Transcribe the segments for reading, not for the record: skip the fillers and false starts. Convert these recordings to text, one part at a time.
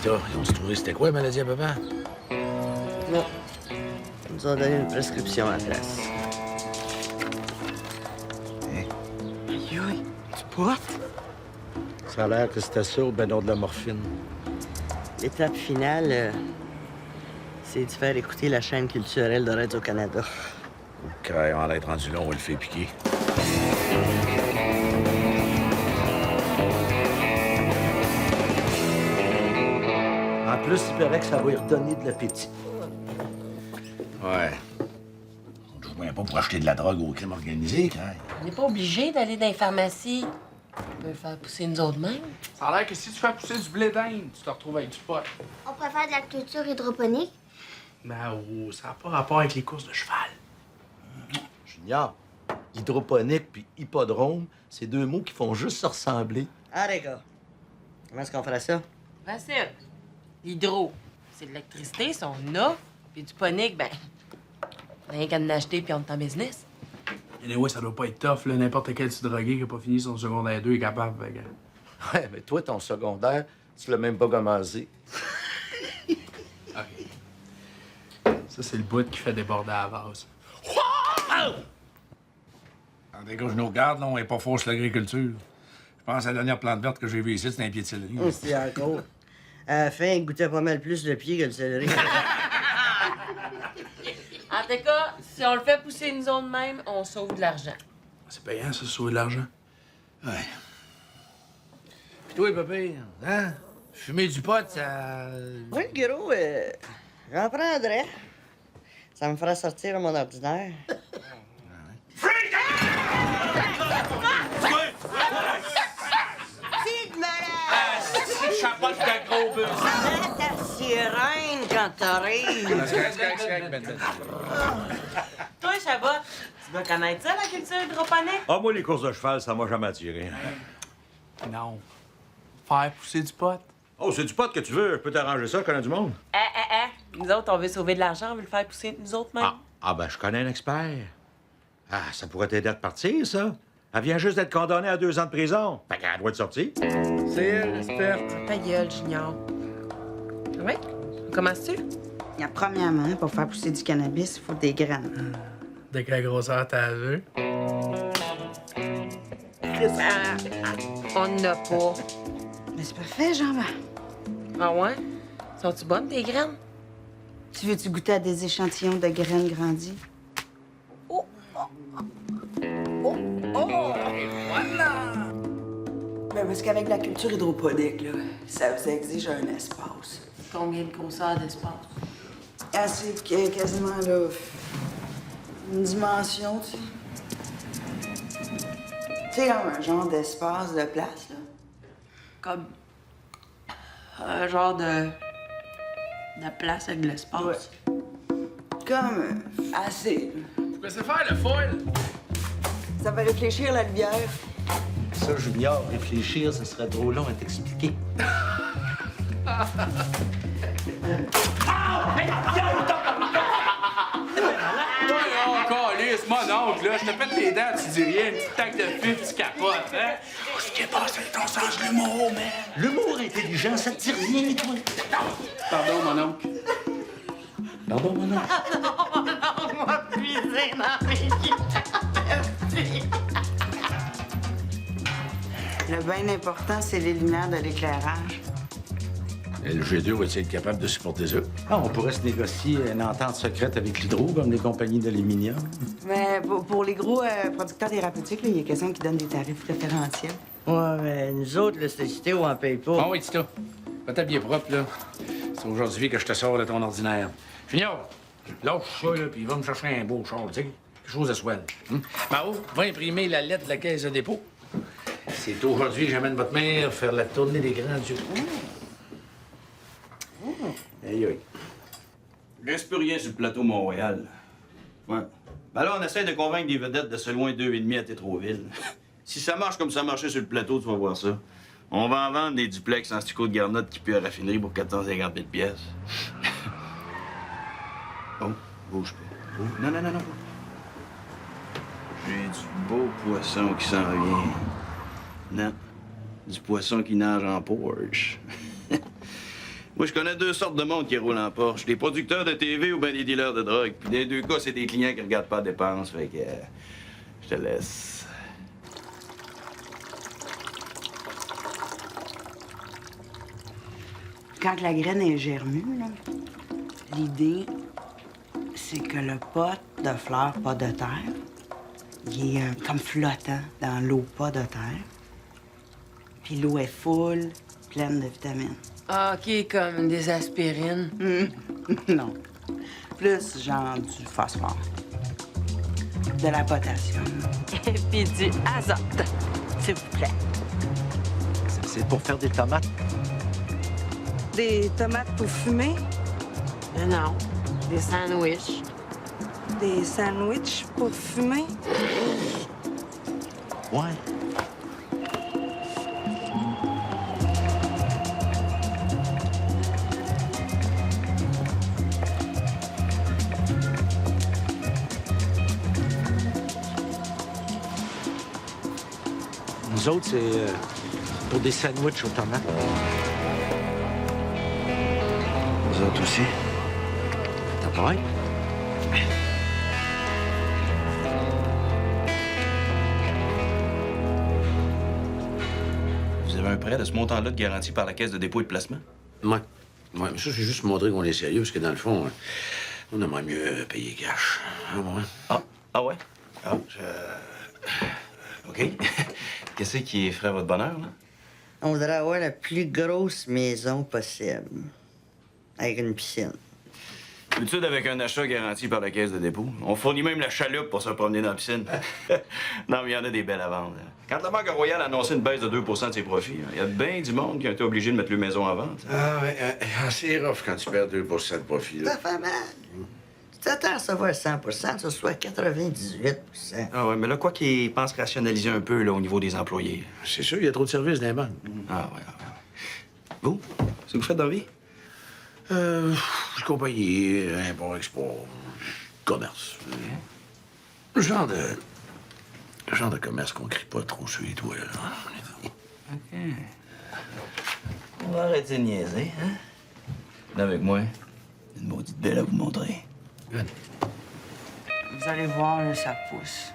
ça? Ils ont-tu trouvé c'était quoi, la maladie à papa? Non. Ils nous ont donné une prescription à la place. Hein? Aïe, aïe, tu potes? Ça a l'air que c'était ça ou ben non de la morphine. L'étape finale, c'est de faire écouter la chaîne culturelle de Radio-Canada. OK, on va être rendu là, on va le faire piquer. En plus, il paraît que ça va y redonner de l'appétit. Ouais. On ne joue bien pas pour acheter de la drogue au crime organisé, quand même. On n'est pas obligé d'aller dans les pharmacies. On peut le faire pousser nous autres mêmes. Ça a l'air que si tu fais pousser du blé d'Inde, tu te retrouves avec du pot. On préfère de la culture hydroponique. Ben oh, ça n'a pas rapport avec les courses de cheval. Junior, hydroponique puis hippodrome, c'est deux mots qui font juste se ressembler. Ah, les gars, comment est-ce qu'on ferait ça? Facile. L'hydro, c'est de l'électricité, ça, on en a. Puis du ponique, ben, rien qu'à en acheter puis on est en business. Anyway, ça doit pas être tough, là. N'importe quel petit drogué qui a pas fini son secondaire 2 est capable. Fait que... Ouais, mais toi, ton secondaire, tu l'as même pas commencé. Ça, c'est le bout qui fait déborder à la vase. Dès que je nous regarde, là, on est pas fort sur l'agriculture. Je pense à la dernière plante verte que j'ai vue ici, c'est un pied de céleri. C'est encore. À la fin, il goûtait pas mal plus le pied que le céleri. En tout cas, si on le fait pousser nous autres mêmes, on sauve de l'argent. C'est payant, ça, sauver de l'argent. Ouais. Puis toi, papa, hein? Fumer du pot, ça... Oui, le gros, j'en prendrais. Ça me ferait sortir de mon ordinaire. Petite malade! C'est chapote de gros bœuf. Arrête ta sirène quand t'arrives! Toi, Chabot, tu dois connaître ça, la culture hydroponique? Ah, moi, les courses de cheval, ça m'a jamais attiré. Non. Faire pousser du pot. Oh, c'est du pot que tu veux. Je peux t'arranger ça, je connais du monde. Nous autres, on veut sauver de l'argent, on veut le faire pousser nous autres mêmes. Ben, je connais un expert. Ah, ça pourrait t'aider à te partir, ça. Elle vient juste d'être condamnée à 2 ans de prison. Fait qu'elle a le droit de sortir. C'est elle, l'experte. Ta gueule, Junior. Oui? Commences-tu? Premièrement, pour faire pousser du cannabis, il faut des graines. Dès que la grosseur t'a vu. On n'a pas. Mais c'est parfait, Jean-Marc. Ah ouais? Sont-tu bonnes, tes graines? Tu veux-tu goûter à des échantillons de graines grandies? Ben parce qu'avec la culture hydroponique, là, ça vous exige un espace. Combien de grosseur d'espace? Assez quasiment, là, une dimension, tu sais. Tu sais, comme un genre d'espace de place, là. Comme un genre de place avec de l'espace. Ouais. Comme assez, là. Faut laisser faire le foil. Ça fait réfléchir la lumière. Ça, Junior, réfléchir, ça serait trop long à t'expliquer. Oh, câlisse, mon oncle, là. Je te pète les dents, tu dis rien. Une petite taque de fif, tu capotes, hein? Ce qui est passé avec ton sens de l'humour, man. L'humour intelligent, ça te dit rien, toi. Pardon, mon oncle. Pardon, mon oncle. On va puiser dans mes Le bien important, c'est les lumières de l'éclairage. Le G2 va-t-il être capable de supporter ça? Ah, on pourrait se négocier une entente secrète avec l'hydro, comme les compagnies d'aluminium. Mais pour les gros producteurs thérapeutiques, là, il y a quelqu'un qui donne des tarifs préférentiels. Ouais, mais nous autres, l'électricité, on en paye pas. Ah oui, Tita. Va t'habiller propre, là. C'est aujourd'hui que je te sors de ton ordinaire. Junior, lâche ça, là, puis va me chercher un beau char, tu sais. Quelque chose de swell. Mao, va imprimer la lettre de la caisse de dépôt. C'est aujourd'hui que j'amène votre mère faire la tournée des grands dieux. Aïe, aïe. Il reste plus rien sur le plateau Montréal. Ouais. Ben là, on essaie de convaincre des vedettes de se loin 2,5 à Tétroville. Si ça marche comme ça marchait sur le plateau, tu vas voir ça. On va en vendre des duplex en stucco de garnotte qui puent à raffinerie pour 450 000 pièces. Oh, bouge pas. Oh, non. J'ai du beau poisson qui s'en vient. Non, du poisson qui nage en Porsche. Moi, je connais deux sortes de monde qui roulent en Porsche. Des producteurs de TV ou bien des dealers de drogue. Puis dans les deux cas, c'est des clients qui regardent pas la dépense. Fait que... je te laisse. Quand la graine est germue, là, l'idée, c'est que le pot de fleurs, pas de terre, il est comme flottant dans l'eau, pas de terre. Puis l'eau est full, pleine de vitamines. Ah, OK, comme des aspirines. Non. Plus genre du phosphore. De la potassium. Et puis du azote, s'il vous plaît. C'est pour faire des tomates. Des tomates pour fumer, Non, des sandwichs. des sandwichs pour fumer. Ouais. Nous autres, c'est pour des sandwichs aux tomates. Vous autres aussi? Ouais. Vous avez un prêt de ce montant-là de garantie par la Caisse de dépôt et de placement? Ouais. Ouais, mais ça, c'est juste pour montrer qu'on est sérieux, parce que dans le fond, on aimerait mieux payer cash. Ah, ouais. Ah ouais? Ah, OK. Qu'est-ce qui ferait votre bonheur, là? On voudrait avoir la plus grosse maison possible. Avec une piscine. D'habitude, avec un achat garanti par la Caisse de dépôt. On fournit même la chaloupe pour se promener dans la piscine. Non, mais il y en a des belles à vendre. Quand la Banque Royale a annoncé une baisse de 2 de ses profits, il y a bien du monde qui a été obligé de mettre leur maison en vente. Ah, ouais, c'est rough quand tu perds 2 de profit, là. Ça fait mal. Tu t'attends à recevoir 100 que ce soit 98 Ah ouais, mais là, quoi qu'ils pensent rationaliser un peu, là, au niveau des employés. C'est sûr, il y a trop de services dans les banques. Ah ouais. Vous? Qu'est-ce que vous faites dans la vie? Je compagnie, import-export, commerce. Le genre de commerce qu'on crie pas trop sur les toits, là. OK. On va arrêter de niaiser, hein? Venez avec moi. Une maudite belle à vous montrer. Good. Vous allez voir, là, ça pousse.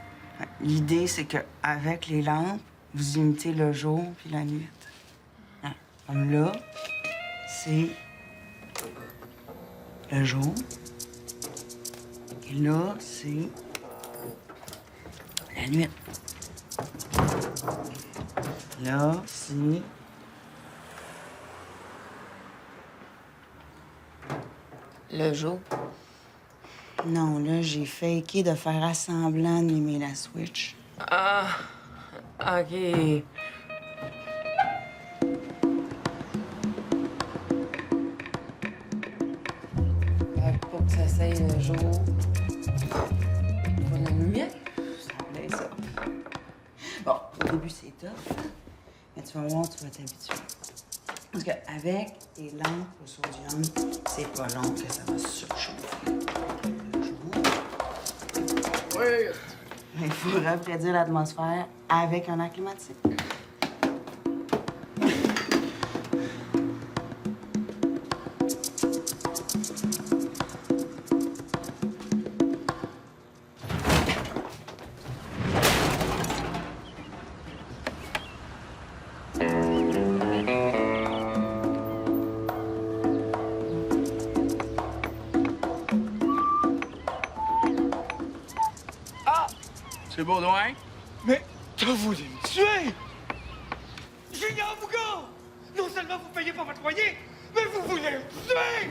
L'idée, c'est qu'avec les lampes, vous imitez le jour puis la nuit. Hein? Comme là, c'est le jour. Et là, c'est la nuit. Là, c'est Le jour. non, là, j'ai faké de faire assemblant d'aimer la Switch. Ah, OK. Pour que ça s'aille le jour. Pour la lumière. Ben, ça. Bon, au début, c'est tough, hein, mais tu vas voir, tu vas t'habituer. Parce qu'avec les lampes au sodium, c'est pas long que ça va se surchauffer. Oui. Il faut refroidir l'atmosphère avec un air climatique. C'est beau, non, hein? Mais t'as voulu me tuer! Junior Bougon! Non seulement vous payez pas votre loyer, mais vous voulez me tuer!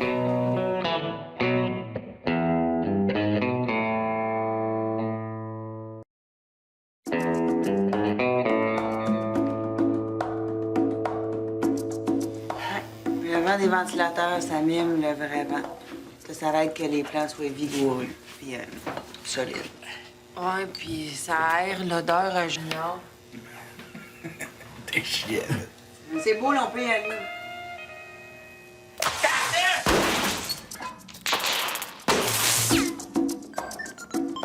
Le vent des ventilateurs, ça mime le vrai vent. Ça aide que les plants soient vigoureux puis solides. Ouais, puis ça aère l'odeur à Junior. T'es chienne. C'est beau, l'on peut y aller.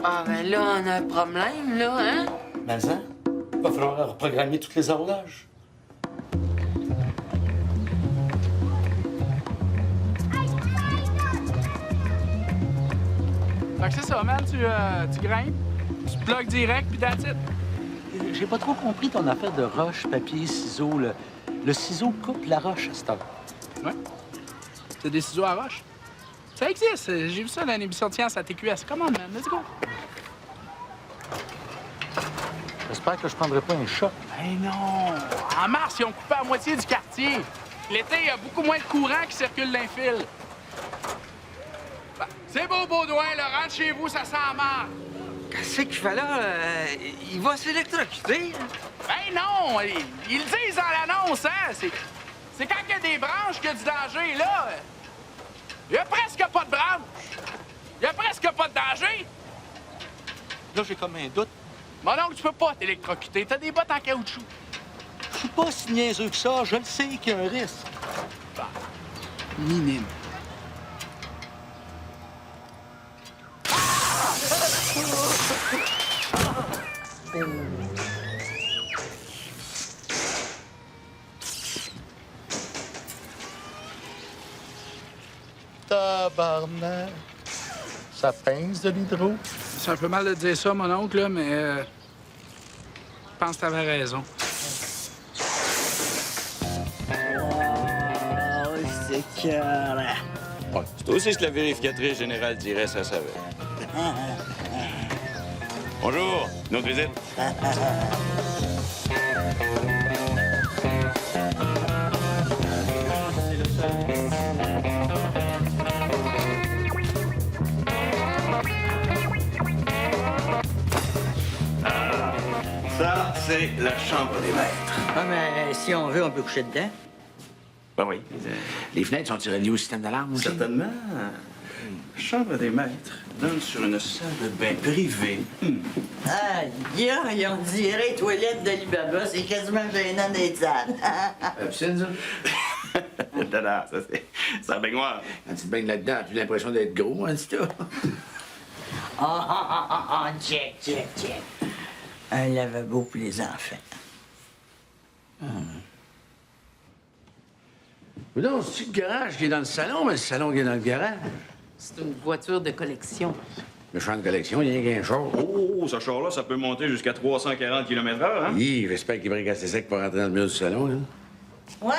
Ah, ben là, on a un problème, là, hein? Mais ça, va falloir reprogrammer toutes les horloges. Fait que c'est ça, man. Tu grimpes, tu plugues direct, puis that's it. J'ai pas trop compris ton affaire de roche, papier, ciseaux. Le ciseau coupe la roche à cette heure. Ouais. C'est des ciseaux à roche. Ça existe. J'ai vu ça dans une émission de science à TQS. Come on, man. Let's go. J'espère que je prendrai pas un choc. Ben non! En mars, ils ont coupé à moitié du quartier. L'été, il y a beaucoup moins de courant qui circule dans les fils. Ben, c'est beau, Baudouin, là. Rentre chez vous, ça sent mal. Qu'est-ce qu'il fait là? Il va s'électrocuter. Ben non! Ils le disent dans l'annonce, hein? C'est quand il y a des branches qu'il y a du danger, là. Il y a presque pas de branches. Il y a presque pas de danger. Là, j'ai comme un doute. Mon oncle, tu peux pas t'électrocuter. T'as des bottes en caoutchouc. Je suis pas si niaiseux que ça. Je le sais qu'il y a un risque. Minime. Tabarnak. Ça pince de l'hydro. C'est un peu mal de dire ça, mon oncle, là, mais je pense que t'avais raison. Oh, c'est cœur. Ouais, c'est aussi ce que la vérificatrice générale dirait, ça savait. Bonjour, notre visite. Ça, c'est la chambre des maîtres. Ah, mais si on veut, on peut coucher dedans. Ben oui. Les fenêtres sont reliées au système d'alarme aussi? Certainement. La chambre des maîtres donne sur une salle de bain privée. Ah, ils ont dirait les toilettes d'Alibaba. C'est quasiment gênant d'être sale. Piscine, ça? Non, ça, c'est un baignoire. Quand tu te baignes là-dedans, as-tu l'impression d'être gros, hein, c'est tout? Check. Un lavabo pour les enfants. Mais non, c'est-tu le garage qui est dans le salon, mais le salon qui est dans le garage? C'est une voiture de collection. Méchante collection, il y a qu'un char. Oh, ce char-là, ça peut monter jusqu'à 340 km/h, hein? Oui, j'espère qu'il brique assez sec pour rentrer dans le mur du salon, là. Ouais.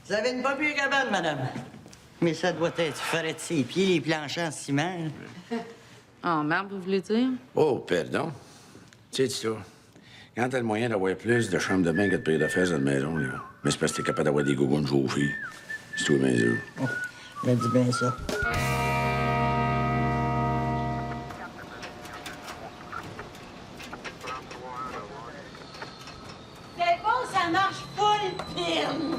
Vous avez une pas pire cabane, madame. Mais ça doit être frais de ses pieds, les planchers en ciment. En marbre, vous voulez dire? Oh, pardon. Tu sais, ça, quand t'as le moyen d'avoir plus de chambres de bain que de payer de fesses dans la maison, là, mais c'est parce que t'es capable d'avoir des gougounes chauffées. C'est tout bien sûr. Elle dit bien ça. C'est bon, ça marche full pile.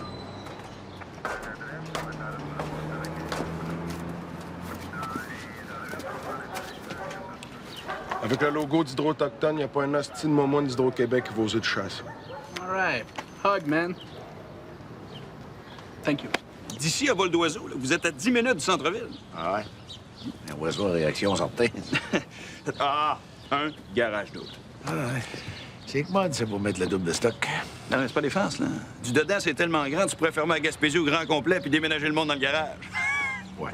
Avec le logo d'Hydro-Autochtone, il n'y a pas un hostie de moment d'Hydro-Québec qui va oser de chasser. All right. Hug, man. Thank you. D'ici à vol d'oiseau, là, vous êtes à 10 minutes du centre-ville. Ah ouais? Un oiseau de réaction sortait. Un garage d'autre. Ah ouais. C'est que mode, ça, pour mettre le double de stock. Non, mais c'est pas défense, là. Du dedans, c'est tellement grand, tu pourrais fermer la Gaspésie au grand complet puis déménager le monde dans le garage. Ouais.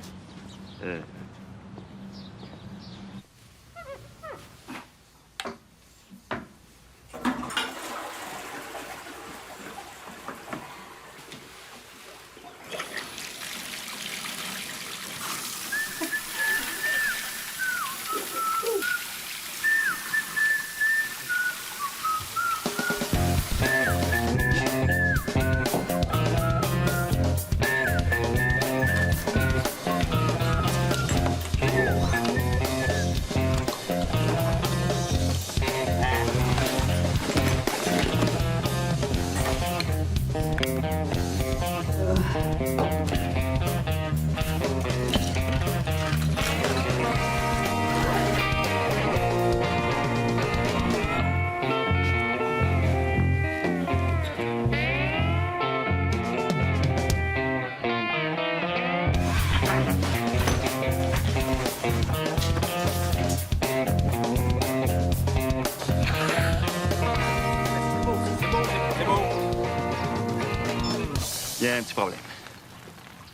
Il y a un petit problème.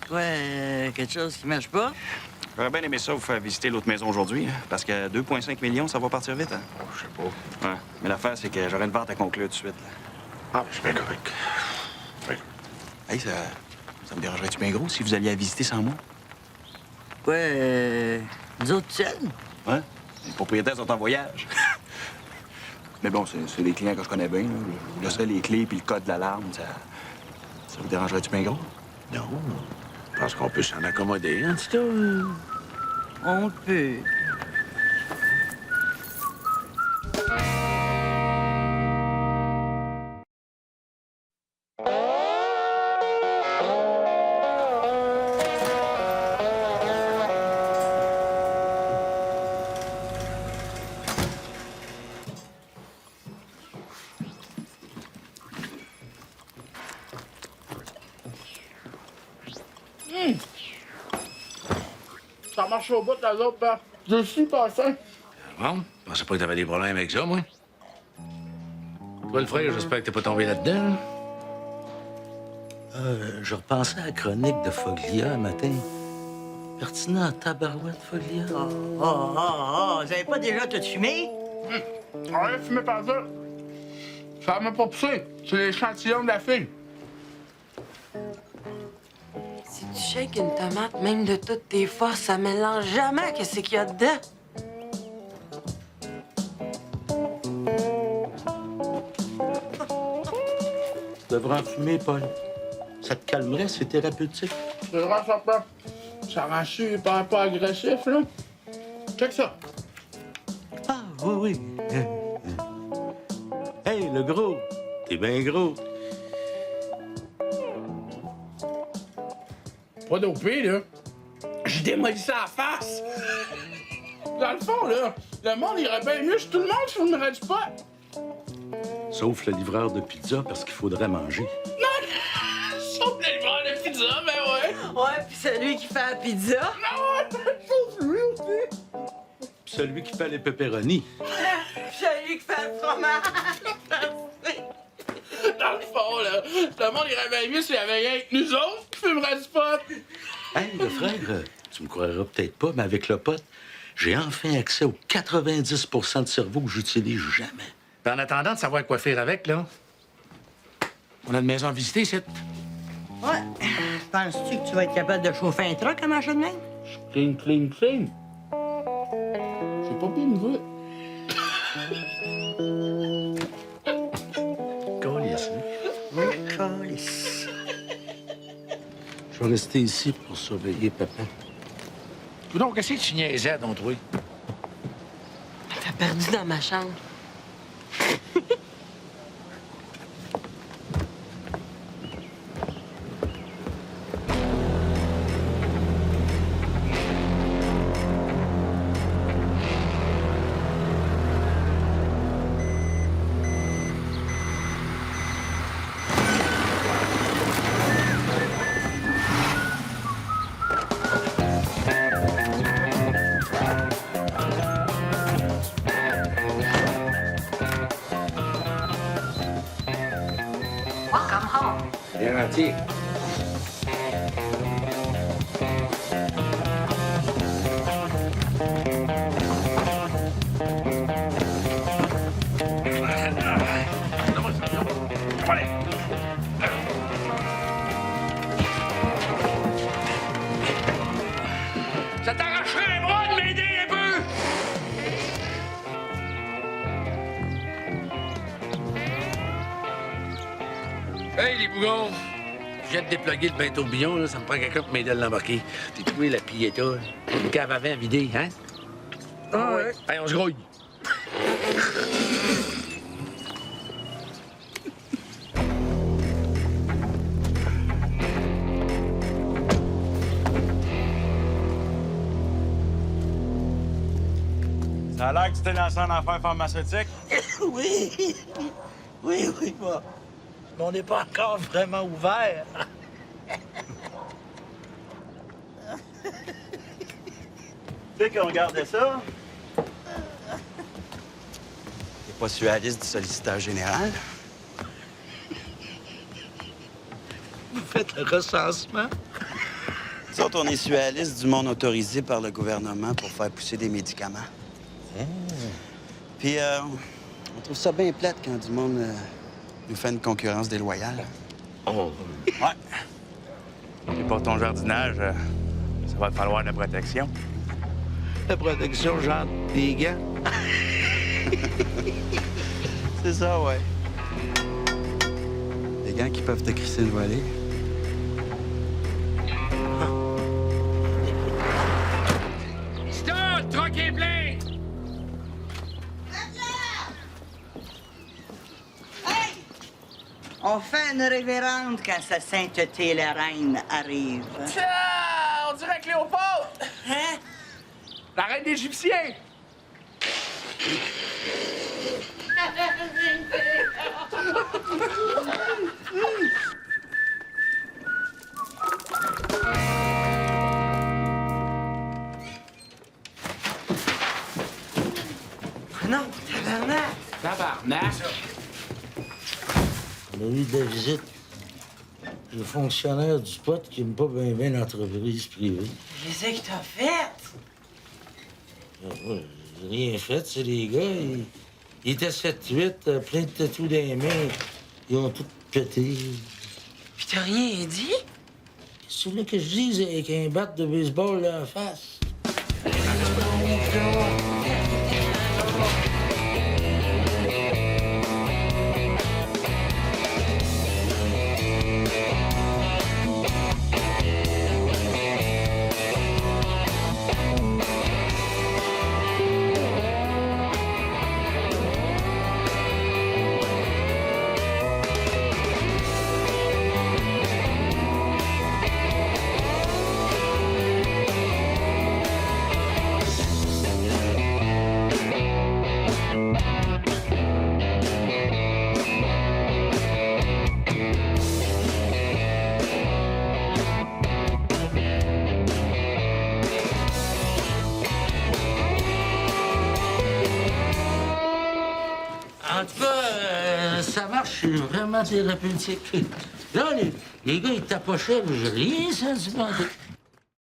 Ouais, quelque chose qui marche pas? J'aurais bien aimé ça vous faire visiter l'autre maison aujourd'hui, hein, parce que 2,5 millions, ça va partir vite, hein? Je sais pas. Ouais. Mais l'affaire, c'est que j'aurais une vente à conclure tout de suite, là. Ah, je suis bien correct. Oui. Hey, ça me dérangerait-tu bien gros si vous alliez la visiter sans moi? Quoi, nous autres seuls? Ouais. Les propriétaires sont en voyage. Mais bon, c'est des clients que je connais bien, là. Je vous laisserai les clés puis le code de l'alarme. Ça vous dérangerait-tu bien gros? Non. Je pense qu'on peut s'en accommoder, en tout cas. On peut. Ça marche au bout de la autres, ben. Je suis pas faim. Bon, je pensais pas que t'avais des problèmes avec ça, moi. Toi, le frère, j'espère que t'es pas tombé là-dedans, là. Je repensais à la chronique de Foglia un matin. Pertinent à tabarouette, Foglia. Vous avez pas déjà tout fumé? Ouais, fumez pas ça. Ça m'a pas poussé. C'est l'échantillon de la fille. Si tu shakes une tomate, même de toutes tes forces, ça mélange jamais qu'est-ce qu'il y a dedans. Tu devrais en fumer, Paul. Ça te calmerait, c'est thérapeutique. C'est vrai, certain. Ça rend super pas agressif, là. Check ça. Ah, oui, oui. Hey, le gros. T'es bien gros. Pas dopé, là. Je démolis ça à face. Dans le fond, là, le monde irait bien mieux si tout le monde fumerait du pot. Sauf le livreur de pizza, parce qu'il faudrait manger. Non! Sauf le livreur de pizza, ben ouais. Ouais, puis celui qui fait la pizza. Non, ouais, sauf lui aussi. Puis celui qui fait les pepperonis. Celui qui fait le fromage. Dans le fond, là, le monde irait bien mieux s'il y avait rien que nous autres qui fumeraient du pot. Hey, le frère, tu me croiras peut-être pas, mais avec le pote, j'ai enfin accès aux 90 de cerveau que j'utilise jamais. Puis en attendant de savoir quoi faire avec, là, on a une maison à visiter, ici. Ouais. Penses-tu que tu vas être capable de chauffer un truck à machin de même? Clean, clean, clean. C'est pas bien nouveau. Câlisse, hein? Câlisse. Je vais rester ici pour surveiller papa. Donc, qu'est-ce que tu niaisais, donc, toi? T'as perdu dans ma chambre. Garanti. Ça t'arracherait un bras de m'aider un peu! Hey, les bougons! Je viens de déploguer le bain tourbillon, là. Ça me prend quelqu'un pour m'aider à l'embarquer. T'es trouvé la Pieta, là. Une cave à vin vidée, hein? Ah ouais. Hey, on se grouille. Ça a l'air que tu t'es lancé en affaires pharmaceutiques. Oui, oui, moi. Mais on n'est pas encore vraiment ouvert. Tu sais qu'on regardait ça? T'es pas sur la liste du solliciteur général? Vous faites le recensement? Nous autres, autres, on est sur la liste du monde autorisé par le gouvernement pour faire pousser des médicaments. Puis, on trouve ça bien plate quand du monde nous fait une concurrence déloyale. Ouais. Et pour ton jardinage, ça va te falloir de la protection. La protection, genre des gants. C'est ça, ouais. Des gants qui peuvent te crisser une volée. Stop! Le truck est plein! On fait une révérende quand sa sainteté, la reine, arrive. Tiens, on dirait Cléopâtre! Hein? La reine d'Égyptien! Non, tabarnak! Tabarnak! On a eu de la visite. Le fonctionnaire du spot qui n'aime pas bien l'entreprise privée. Je sais que t'as fait! Ouais, j'ai rien fait, c'est les gars. Ils étaient 7-8, plein de tatous dans les mains. Ils ont tout pété. Puis t'as rien dit? C'est là que je dise avec un bat de baseball là en face. En tout cas, ça marche, c'est vraiment thérapeutique. Là, les gars, ils tapochaient, j'ai rien senti.